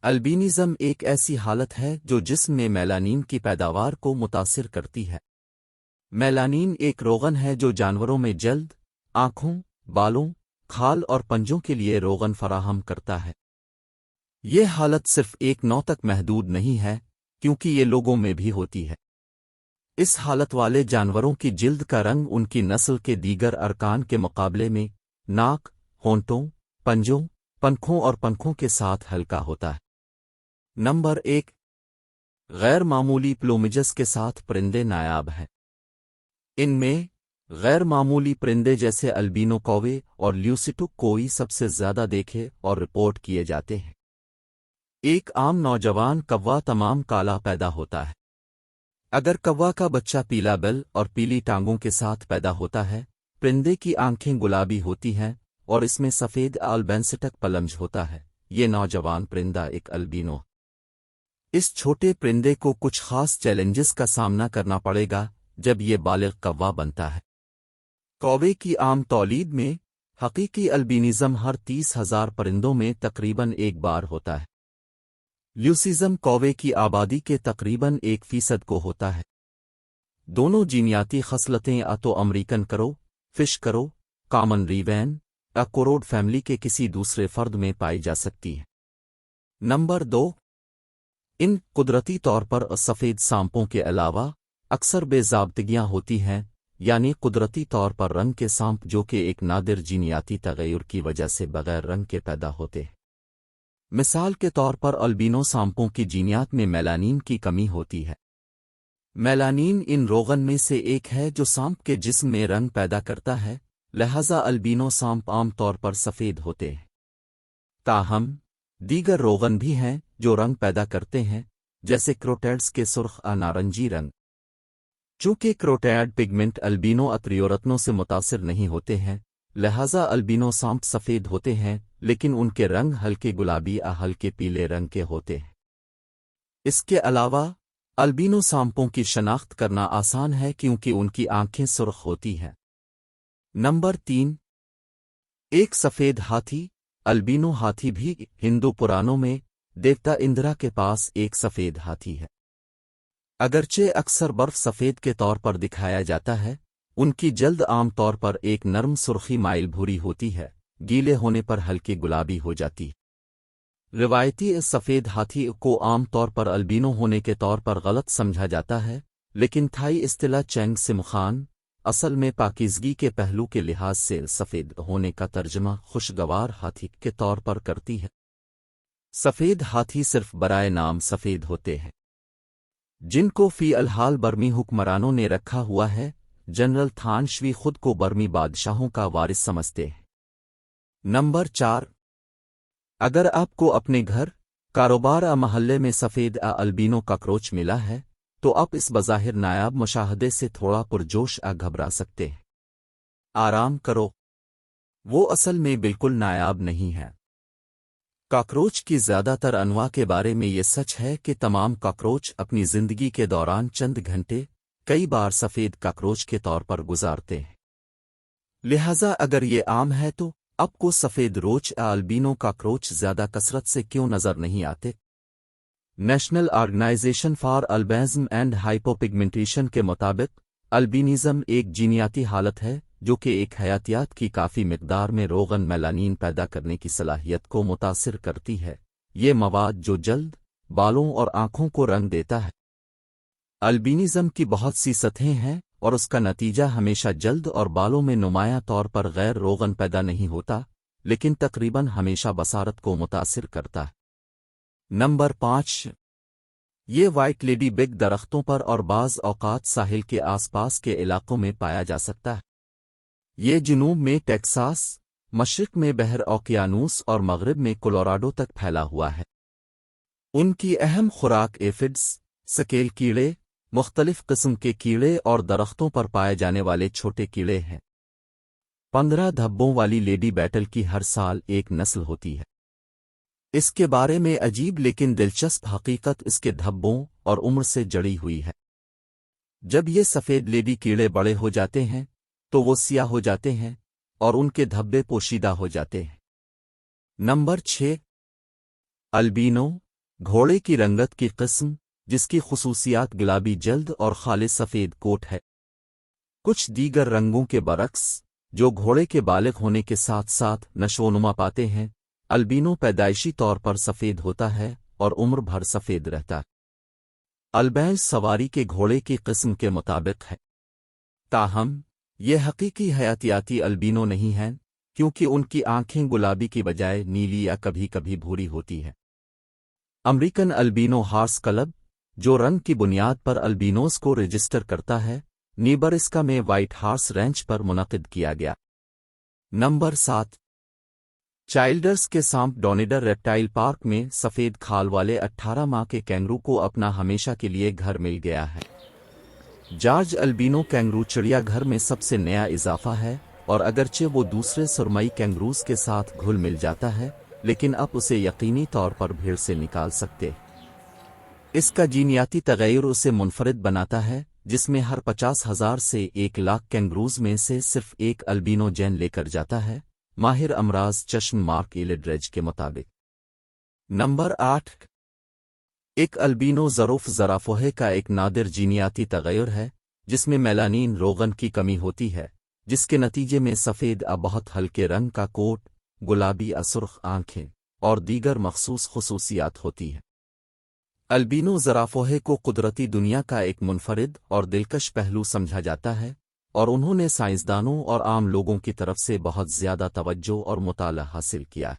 البینزم ایک ایسی حالت ہے جو جسم میں میلانین کی پیداوار کو متاثر کرتی ہے۔ میلانین ایک روغن ہے جو جانوروں میں جلد، آنکھوں، بالوں، کھال اور پنجوں کے لیے روغن فراہم کرتا ہے۔ یہ حالت صرف ایک نوع تک محدود نہیں ہے کیونکہ یہ لوگوں میں بھی ہوتی ہے۔ اس حالت والے جانوروں کی جلد کا رنگ ان کی نسل کے دیگر ارکان کے مقابلے میں ناک، ہونٹوں، پنجوں، پنکھوں اور پنکھوں کے ساتھ ہلکا ہوتا ہے۔ نمبر 1، غیر معمولی پلومجز کے ساتھ پرندے نایاب ہیں۔ ان میں غیر معمولی پرندے جیسے البینو کوے اور لیوسیٹو کوئی سب سے زیادہ دیکھے اور رپورٹ کیے جاتے ہیں۔ ایک عام نوجوان کوا تمام کالا پیدا ہوتا ہے۔ اگر کوا کا بچہ پیلا بل اور پیلی ٹانگوں کے ساتھ پیدا ہوتا ہے، پرندے کی آنکھیں گلابی ہوتی ہیں اور اس میں سفید آلبینسٹک پلمج ہوتا ہے، یہ نوجوان پرندہ ایک البینو۔ اس چھوٹے پرندے کو کچھ خاص چیلنجز کا سامنا کرنا پڑے گا جب یہ بالغ کوا بنتا ہے۔ کوے کی عام تولید میں حقیقی البینزم ہر 30,000 پرندوں میں تقریباً ایک بار ہوتا ہے۔ لیوسیزم کوے کی آبادی کے تقریباً 1% کو ہوتا ہے۔ دونوں جینیاتی خصلتیں تو امریکن کرو، فش کرو، کامن ریوین یا کوروڈ فیملی کے کسی دوسرے فرد میں پائی جا سکتی ہیں۔ نمبر 2، ان قدرتی طور پر سفید سانپوں کے علاوہ اکثر بے ضابطگیاں ہوتی ہیں، یعنی قدرتی طور پر رنگ کے سانپ جو کہ ایک نادر جینیاتی تغیر کی وجہ سے بغیر رنگ کے پیدا ہوتے ہیں۔ مثال کے طور پر البینو سانپوں کی جینیات میں میلانین کی کمی ہوتی ہے۔ میلانین ان روغن میں سے ایک ہے جو سانپ کے جسم میں رنگ پیدا کرتا ہے، لہذا البینو سانپ عام طور پر سفید ہوتے ہیں۔ تاہم دیگر روغن بھی ہیں جو رنگ پیدا کرتے ہیں، جیسے کروٹیڈز کے سرخ نارنجی رنگ۔ چونکہ کروٹیڈ پگمنٹ البینو اتریورتنوں سے متاثر نہیں ہوتے ہیں، لہذا البینو سانپ سفید ہوتے ہیں، لیکن ان کے رنگ ہلکے گلابی یا ہلکے پیلے رنگ کے ہوتے ہیں۔ اس کے علاوہ البینو سانپوں کی شناخت کرنا آسان ہے کیونکہ ان کی آنکھیں سرخ ہوتی ہیں۔ نمبر 3، ایک سفید ہاتھی۔ البینو ہاتھی بھی ہندو پرانوں میں دیوتا اندرا کے پاس ایک سفید ہاتھی ہے۔ اگرچہ اکثر برف سفید کے طور پر دکھایا جاتا ہے، ان کی جلد عام طور پر ایک نرم سرخی مائل بھوری ہوتی ہے، گیلے ہونے پر ہلکی گلابی ہو جاتی۔ روایتی سفید ہاتھی کو عام طور پر البینو ہونے کے طور پر غلط سمجھا جاتا ہے، لیکن تھائی اصطلاح چینگ سمخان اصل میں پاکیزگی کے پہلو کے لحاظ سے سفید ہونے کا ترجمہ خوشگوار ہاتھی کے طور پر کرتی ہے۔ سفید ہاتھی صرف برائے نام سفید ہوتے ہیں، جن کو فی الحال برمی حکمرانوں نے رکھا ہوا ہے۔ جنرل تھان شوی خود کو برمی بادشاہوں کا وارث سمجھتے ہیں۔ نمبر 4، اگر آپ کو اپنے گھر، کاروبار یا محلے میں سفید البینو کاکروچ ملا ہے تو آپ اس بظاہر نایاب مشاہدے سے تھوڑا پرجوش گھبرا سکتے ہیں۔ آرام کرو، وہ اصل میں بالکل نایاب نہیں ہے۔ کاکروچ کی زیادہ تر انواع کے بارے میں یہ سچ ہے کہ تمام کاکروچ اپنی زندگی کے دوران چند گھنٹے، کئی بار سفید کاکروچ کے طور پر گزارتے ہیں۔ لہذا اگر یہ عام ہے تو آپ کو سفید روچ البینو کاکروچ زیادہ کثرت سے کیوں نظر نہیں آتے؟ نیشنل آرگنائزیشن فار البینزم اینڈ ہائپوپگمنٹیشن کے مطابق البینزم ایک جینیاتی حالت ہے جو کہ ایک حیاتیات کی کافی مقدار میں روغن میلانین پیدا کرنے کی صلاحیت کو متاثر کرتی ہے، یہ مواد جو جلد، بالوں اور آنکھوں کو رنگ دیتا ہے۔ البینزم کی بہت سی سطحیں ہیں اور اس کا نتیجہ ہمیشہ جلد اور بالوں میں نمایاں طور پر غیر روغن پیدا نہیں ہوتا، لیکن تقریباً ہمیشہ بصارت کو متاثر کرتا ہے۔ نمبر 5، یہ وائٹ لیڈی بگ درختوں پر اور بعض اوقات ساحل کے آس پاس کے علاقوں میں پایا جا سکتا ہے۔ یہ جنوب میں ٹیکساس، مشرق میں بحر اوقیانوس اور مغرب میں کولوراڈو تک پھیلا ہوا ہے۔ ان کی اہم خوراک ایفڈز، سکیل کیڑے، مختلف قسم کے کیڑے اور درختوں پر پائے جانے والے چھوٹے کیڑے ہیں۔ 15 دھبوں والی لیڈی بیٹل کی ہر سال ایک نسل ہوتی ہے۔ اس کے بارے میں عجیب لیکن دلچسپ حقیقت اس کے دھبوں اور عمر سے جڑی ہوئی ہے۔ جب یہ سفید لیڈی کیڑے بڑے ہو جاتے ہیں تو وہ سیاہ ہو جاتے ہیں اور ان کے دھبے پوشیدہ ہو جاتے ہیں۔ نمبر 6، البینو گھوڑے کی رنگت کی قسم، جس کی خصوصیات گلابی جلد اور خالص سفید کوٹ ہے۔ کچھ دیگر رنگوں کے برعکس، جو گھوڑے کے بالغ ہونے کے ساتھ ساتھ نشوونما پاتے ہیں، البینو پیدائشی طور پر سفید ہوتا ہے اور عمر بھر سفید رہتا ہے۔ البینز سواری کے گھوڑے کی قسم کے مطابق ہے، تاہم یہ حقیقی حیاتیاتی البینو نہیں ہیں کیونکہ ان کی آنکھیں گلابی کی بجائے نیلی یا کبھی کبھی بھوری ہوتی ہیں۔ امریکن البینو ہارس کلب، جو رنگ کی بنیاد پر البینوز کو رجسٹر کرتا ہے، نیبراسکا میں وائٹ ہارس رینچ پر منعقد کیا گیا۔ نمبر 7، چائلڈرز کے سانپ ڈونیڈر ریپٹائل پارک میں سفید کھال والے 18 ماہ کے کینگرو کو اپنا ہمیشہ کے لیے گھر مل گیا ہے۔ جارج البینو کینگرو چڑیا گھر میں سب سے نیا اضافہ ہے، اور اگرچہ وہ دوسرے سرمئی کینگروز کے ساتھ گھل مل جاتا ہے، لیکن اب اسے یقینی طور پر بھیڑ سے نکال سکتے۔ اس کا جینیاتی تغیر اسے منفرد بناتا ہے، جس میں ہر 50,000 سے 1,00,000 کینگروز میں سے صرف ایک البینو جین لے کر جاتا ہے، ماہر امراض چشم مارک ایلڈریج کے مطابق۔ نمبر 8، ایک البینو ظروف زرافوہے کا ایک نادر جینیاتی تغیر ہے، جس میں میلانین روغن کی کمی ہوتی ہے، جس کے نتیجے میں سفید بہت ہلکے رنگ کا کوٹ، گلابی سرخ آنکھیں، اور دیگر مخصوص خصوصیات ہوتی ہیں۔ البینو زرافوہے کو قدرتی دنیا کا ایک منفرد اور دلکش پہلو سمجھا جاتا ہے، اور انہوں نے سائنسدانوں اور عام لوگوں کی طرف سے بہت زیادہ توجہ اور مطالعہ حاصل کیا۔